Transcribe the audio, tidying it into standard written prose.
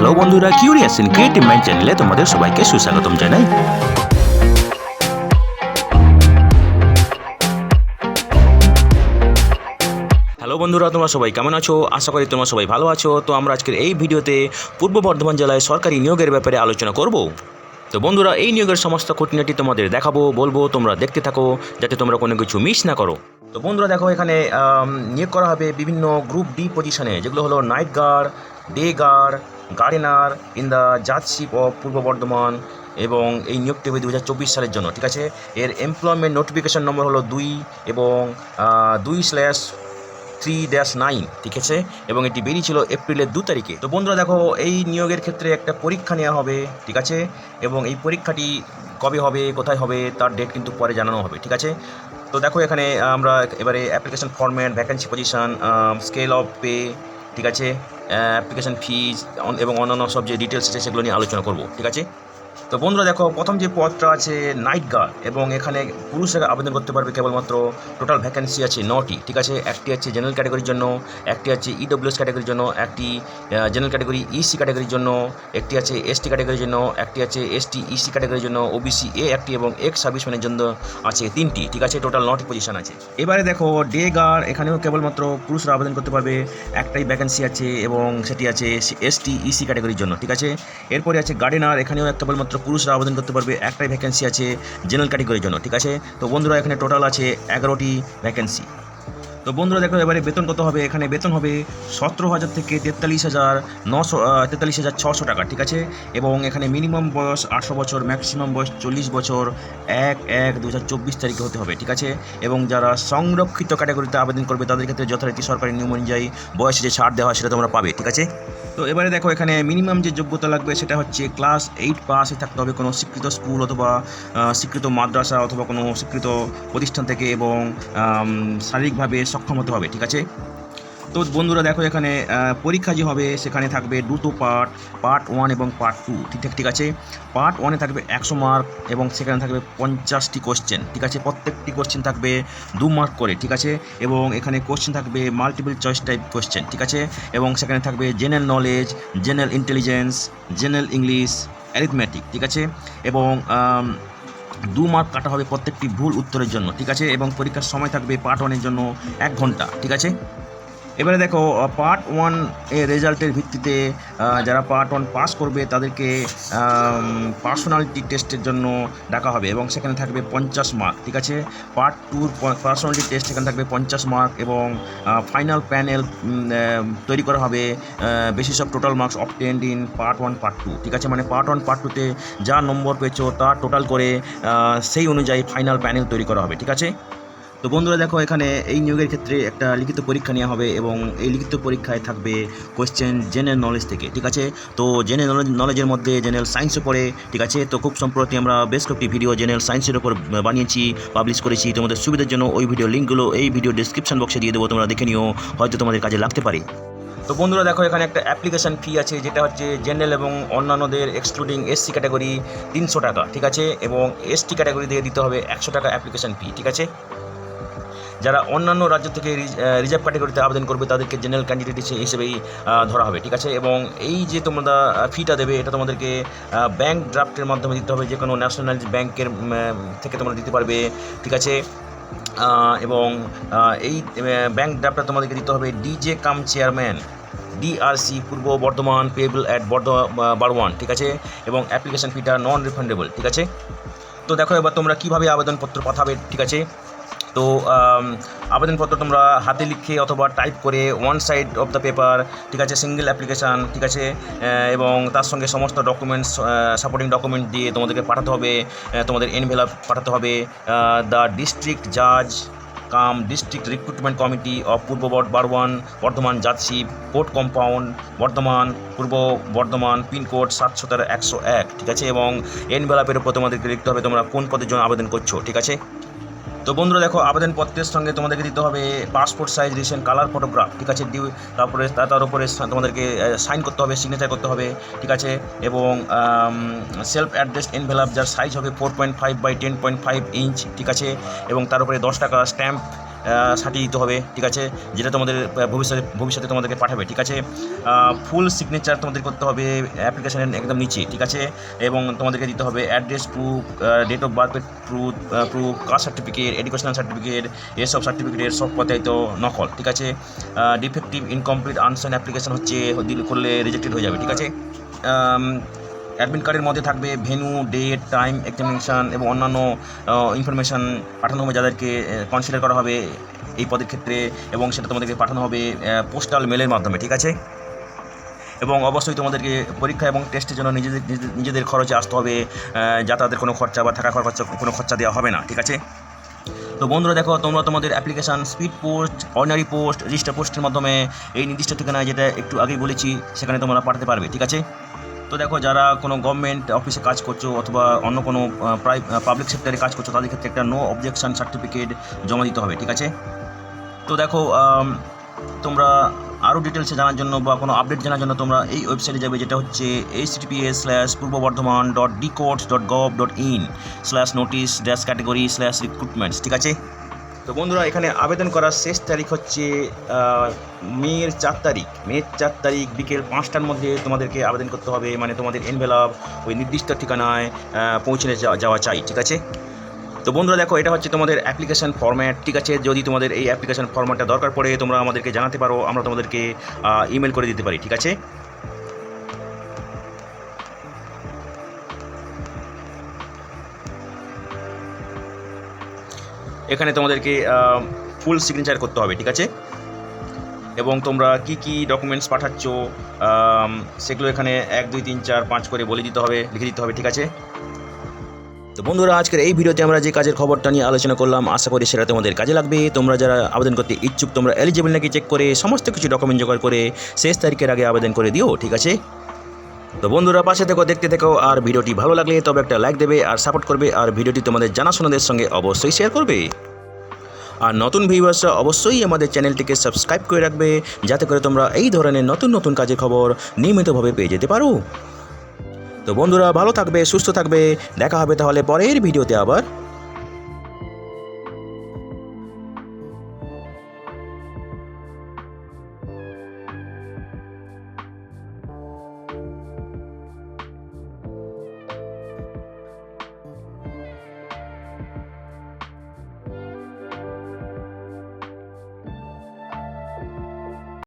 Hello বন্ধুরা, curious in creative mind চ্যানেলে তোমাদের সবাইকে সুস্বাগতম জানাই। হ্যালো বন্ধুরা, তোমরা সবাই কেমন আছো? আশা করি তোমরা সবাই ভালো আছো। তো আমরা আজকের এই ভিডিওতে পূর্ব বর্ধমান জেলায় সরকারি নিয়োগের ব্যাপারে আলোচনা করব। তো বন্ধুরা, এই নিয়োগের সমস্ত খুঁটিনাটি তোমাদের দেখাবো, বলবো, তোমরা দেখতে থাকো যাতে তোমরা কোনো কিছু মিস না করো। তো বন্ধুরা দেখো, এখানে নিয়োগ করা হবে বিভিন্ন গ্রুপ ডি পজিশনে, যেগুলো হলো night guard, day guard, gardener in the judgeship of Purba Bardhaman. এবং এই নিয়োগটি হবে 2024 সালের জন্য, ঠিক আছে। এর এমপ্লয়মেন্ট নোটিফিকেশন নম্বর হলো 2 এবং 2/3-9, ঠিক আছে। এবং এটি বেরিয়েছিল এপ্রিলের 2 তারিখে। তো বন্ধুরা দেখো, এই নিয়োগের ক্ষেত্রে একটা পরীক্ষা নেওয়া হবে, ঠিক আছে। এবং এই পরীক্ষাটি কবে হবে, কোথায় হবে, তার ডেট কিন্তু পরে জানানো হবে, ঠিক আছে। তো দেখো, এখানে আমরা এবারে application format, vacancy position, scale of pay, ঠিক আছে, অ্যাপ্লিকেশন ফিজ এবং অন্যান্য সব যে ডিটেলস আছে সেগুলো নিয়ে আলোচনা করব, ঠিক আছে। তো বন্ধুরা দেখো, প্রথম যে পদটা আছে নাইট গার্ড, এবং এখানে পুরুষরা আবেদন করতে পারবে কেবলমাত্র। টোটাল ভ্যাকেন্সি আছে 9টি, ঠিক আছে। একটি আছে জেনারেল ক্যাটাগরির জন্য, একটি আছে ইডব্লিউএস ক্যাটাগরির জন্য, একটি জেনারেল ক্যাটাগরি ইসি ক্যাটাগরির জন্য, একটি আছে এসটি ক্যাটাগরির জন্য, একটি আছে এসটি ইসি ক্যাটাগরির জন্য, ওবিসি এ একটি এবং এক্স সার্ভিসম্যানের জন্য আছে 3টি, ঠিক আছে। টোটাল 9টি পজিশন আছে। এবারে দেখো ডে গার্ড, এখানেও কেবলমাত্র পুরুষরা আবেদন করতে পারবে। একটাই ভ্যাকেন্সি আছে এবং সেটি আছে এসটি ইসি ক্যাটাগরির জন্য, ঠিক আছে। এরপরে আছে গার্ডেনার, এখানেও কেবলমাত্র পুরুষরা আবেদন করতে পারবে। একটাই ভ্যাকেন্সি আছে জেনারেল ক্যাটাগরির জন্য, ঠিক আছে। তো বন্ধুরা, এখানে টোটাল আছে 11টি ভ্যাকেন্সি। তো বন্ধুরা দেখো, এবারে বেতন কত হবে। এখানে বেতন হবে 17,000 থেকে 43,600 টাকা, ঠিক আছে। এবং এখানে মিনিমাম বয়স 18 বছর, ম্যাক্সিমাম বয়স 40 বছর, 1/1/2024 তারিখে হতে হবে, ঠিক আছে। এবং যারা সংরক্ষিত ক্যাটাগরিতে আবেদন করবে তাদের ক্ষেত্রে যথারীতি সরকারি নিয়ম অনুযায়ী বয়সে যে ছাড় দেওয়া হয় সেটা তোমরা পাবে, ঠিক আছে। তো এবারে দেখো, এখানে মিনিমাম যে যোগ্যতা লাগবে সেটা হচ্ছে ক্লাস 8 পাসে থাকতে হবে কোনো স্বীকৃত স্কুল অথবা স্বীকৃত মাদ্রাসা অথবা কোনো স্বীকৃত প্রতিষ্ঠান থেকে, এবং শারীরিকভাবে সক্ষম হতে হবে, ঠিক আছে। তো বন্ধুরা দেখো, এখানে পরীক্ষা যে হবে সেখানে থাকবে দুটো পার্ট 1 এবং পার্ট 2, ঠিক আছে। পার্ট 1-এ থাকবে 100 মার্ক এবং সেখানে থাকবে 50টি কোশ্চেন, ঠিক আছে। প্রত্যেকটি কোশ্চেন থাকবে 2 মার্ক করে, ঠিক আছে। এবং এখানে কোশ্চেন থাকবে মাল্টিপল চয়েস টাইপ কোশ্চেন, ঠিক আছে। এবং সেখানে থাকবে general knowledge, general intelligence, general English, arithmetic, ঠিক আছে। এবং 2 মার্ক কাটা হবে প্রত্যেকটি ভুল উত্তরের জন্য, ঠিক আছে। এবং পরীক্ষার সময় থাকবে পার্ট 1-এর জন্য 1 ঘন্টা, ঠিক আছে। এবারে দেখো, পার্ট 1 এর রেজাল্টের ভিত্তিতে যারা পার্ট 1 পাস করবে তাদেরকে পার্সোনালিটি টেস্টের জন্য ডাকা হবে এবং সেখানে থাকবে 50 মার্ক, ঠিক আছে। পার্ট 2 পার্সোনালিটি টেস্ট, সেখানে থাকবে 50 মার্ক এবং ফাইনাল প্যানেল তৈরি করা হবে basis of total marks obtained in part 1 part 2, ঠিক আছে। মানে পার্ট 1 পার্ট 2-তে যা নম্বর পেয়েছো তার টোটাল করে সেই অনুযায়ী ফাইনাল প্যানেল তৈরি করা হবে, ঠিক আছে। তো বন্ধুরা দেখো, এখানে এই নিয়োগের ক্ষেত্রে একটা লিখিত পরীক্ষা নেওয়া হবে এবং এই লিখিত পরীক্ষায় থাকবে কোয়েশ্চেন জেনারেল নলেজ থেকে, ঠিক আছে। তো জেনারেল নলেজের মধ্যে জেনারেল সায়েন্সও পড়ে, ঠিক আছে। তো খুব সম্প্রতি আমরা বেশ কয়েকটি ভিডিও জেনারেল সায়েন্সের উপর বানিয়েছি, পাবলিশ করেছি। তোমাদের সুবিধার জন্য ওই ভিডিও লিঙ্কগুলো এই ভিডিও ডিসক্রিপশন বক্সে দিয়ে দেবো, তোমরা দেখে নিও, হয়তো তোমাদের কাজে লাগতে পারে। তো বন্ধুরা দেখো, এখানে একটা অ্যাপ্লিকেশন ফি আছে, যেটা হচ্ছে জেনারেল এবং অন্যান্যদের এক্সক্লুডিং এসসি ক্যাটাগরি 300 টাকা, ঠিক আছে। এবং এসটি ক্যাটাগরি দিয়ে দিতে হবে 100 টাকা অ্যাপ্লিকেশন ফি, ঠিক আছে। যারা অন্যান্য রাজ্য থেকে রিজার্ভ ক্যাটাগরিতে আবেদন করবে তাদেরকে জেনারেল ক্যান্ডিডেট হিসেবেই ধরা হবে, ঠিক আছে। এবং এই যে তোমরা ফিটা দেবে এটা তোমাদেরকে ব্যাংক ড্রাফটের মাধ্যমে দিতে হবে, যে কোনো ন্যাশনাল ব্যাংকের থেকে তোমরা দিতে পারবে, ঠিক আছে। এবং এই ব্যাংক ড্রাফটটা তোমাদেরকে দিতে হবে DJ come chairman DRC Purba Bardhaman payable at Barwan, ঠিক আছে। এবং অ্যাপ্লিকেশন ফিটা নন রিফান্ডেবল, ঠিক আছে। তো দেখো, এবার তোমরা কীভাবে আবেদনপত্র পাঠাবে, ঠিক আছে। তো আবেদনপত্র তোমরা হাতে লিখে অথবা টাইপ করে 1 সাইড অফ দ্য পেপার, ঠিক আছে, সিঙ্গেল অ্যাপ্লিকেশান, ঠিক আছে। এবং তার সঙ্গে সমস্ত ডকুমেন্টস, সাপোর্টিং ডকুমেন্ট দিয়ে তোমাদেরকে পাঠাতে হবে, তোমাদের এনভেলপ পাঠাতে হবে দ্য ডিস্ট্রিক্ট জাজ cum district recruitment committee of Purba বারওয়ান Bardhaman judgeship court compound Bardhaman Purba Bardhaman pin code 713-101, ঠিক আছে। এবং এনভেলপের উপর তোমাদেরকে লিখতে হবে তোমরা কোন পদের জন্য আবেদন করছো, ঠিক আছে। তো বন্ধুরা দেখো, আবেদনপত্রের সঙ্গে তোমাদেরকে দিতে হবে passport size recent colour photograph, ঠিক আছে। তারপরে তার উপরে তোমাদেরকে সাইন করতে হবে, সিগনেচার করতে হবে, ঠিক আছে। এবং সেলফ অ্যাড্রেস এনভেলপ যার সাইজ হবে 4.5 বাই 10.5 ইঞ্চ, ঠিক আছে। এবং তার উপরে 10 টাকা স্ট্যাম্প সাটিয়ে দিতে হবে, ঠিক আছে, যেটা তোমাদের ভবিষ্যতে তোমাদেরকে পাঠাবে, ঠিক আছে। ফুল সিগনেচার তোমাদের করতে হবে অ্যাপ্লিকেশনের একদম নিচে, ঠিক আছে, এবং তোমাদেরকে দিতে হবে address proof, date of birth proof, caste certificate, educational certificate, এসব সার্টিফিকেটের সব প্রত্যায়িত নকল, ঠিক আছে। ডিফেক্টিভ ইনকমপ্লিট আনসাইন অ্যাপ্লিকেশন হচ্ছে করলে রিজেক্টেড হয়ে যাবে, ঠিক আছে। অ্যাডমিট কার্ডের মধ্যে থাকবে ভেন্যু, ডেট, টাইম, এক্সামিনেশান এবং অন্যান্য ইনফরমেশান পাঠানো হবে যাদেরকে কনসিডার করা হবে এই পদের ক্ষেত্রে, এবং সেটা তোমাদেরকে পাঠানো হবে পোস্টাল মেলের মাধ্যমে, ঠিক আছে। এবং অবশ্যই তোমাদেরকে পরীক্ষা এবং টেস্টের জন্য নিজেদের খরচে আসতে হবে, যাতায়াতের কোনো খরচা বা থাকা খরচা কোনো খরচা দেওয়া হবে না, ঠিক আছে। তো বন্ধুরা দেখো, তোমরা তোমাদের application speed post, ordinary post, register পোস্টের মাধ্যমে এই নির্দিষ্ট ঠিকানায়, যেটা একটু আগেই বলেছি, সেখানে তোমরা পাঠাতে পারবে, ঠিক আছে। তো দেখো, যারা কোনো গভর্নমেন্ট অফিসে কাজ করছো অথবা অন্য কোনো পাবলিক সেক্টরে কাজ করছো, তাদের ক্ষেত্রে একটা নো অবজেকশন সার্টিফিকেট জমা দিতে হবে, ঠিক আছে। তো দেখো, তোমরা আরও ডিটেলসে জানার জন্য বা কোনো আপডেট জানার জন্য তোমরা এই ওয়েবসাইটে যাবে, যেটা হচ্ছে https:/purboBardhaman.decodes.gov.in/notice-category/recruitments, ঠিক আছে। তো বন্ধুরা, এখানে আবেদন করার শেষ তারিখ হচ্ছে মের 4 তারিখ বিকেল 5টার মধ্যে তোমাদেরকে আবেদন করতে হবে, মানে তোমাদের এনভেলপ ওই নির্দিষ্ট ঠিকানায় পৌঁছে যাওয়া চাই, ঠিক আছে। তো বন্ধুরা দেখো, এটা হচ্ছে তোমাদের অ্যাপ্লিকেশন ফরম্যাট, ঠিক আছে। যদি তোমাদের এই অ্যাপ্লিকেশন ফরম্যাটটা দরকার পড়ে, তোমরা আমাদেরকে জানাতে পারো, আমরা তোমাদেরকে ইমেল করে দিতে পারি, ঠিক আছে। এখানে তোমাদেরকে ফুল সিগনেচার করতে হবে, ঠিক আছে, এবং তোমরা কি কি ডকুমেন্টস পাঠাচ্ছ সেগুলো এখানে 1 2 3 4 5 করে লিখে দিতে হবে, ঠিক আছে। তো বন্ধুরা, আজকের এই ভিডিওতে আমরা যে কাজের খবরটা নিয়ে আলোচনা করলাম, আশা করি সেটা তোমাদের কাজে লাগবে। তোমরা যারা আবেদন করতে ইচ্ছুক, তোমরা এলিজিবল নাকি চেক করে সমস্ত কিছু ডকুমেন্ট জোগাড় করে শেষ তারিখের আগে আবেদন করে দিও, ঠিক আছে। তো বন্ধুরা, পাশে থেকো, দেখতে থেকো, আর ভিডিওটি ভালো লাগলে তবে একটা লাইক দেবে আর সাপোর্ট করবে, আর ভিডিওটি তোমাদের জানাশোনাদের সঙ্গে অবশ্যই শেয়ার করবে। আর নতুন ভিউয়ার্সরা অবশ্যই আমাদের চ্যানেলটিকে সাবস্ক্রাইব করে রাখবে, যাতে করে তোমরা এই ধরনের নতুন কাজের খবর নিয়মিতভাবে পেয়ে যেতে পারো। তো বন্ধুরা, ভালো থাকবে, সুস্থ থাকবে, দেখা হবে তাহলে পরের ভিডিওতে আবার।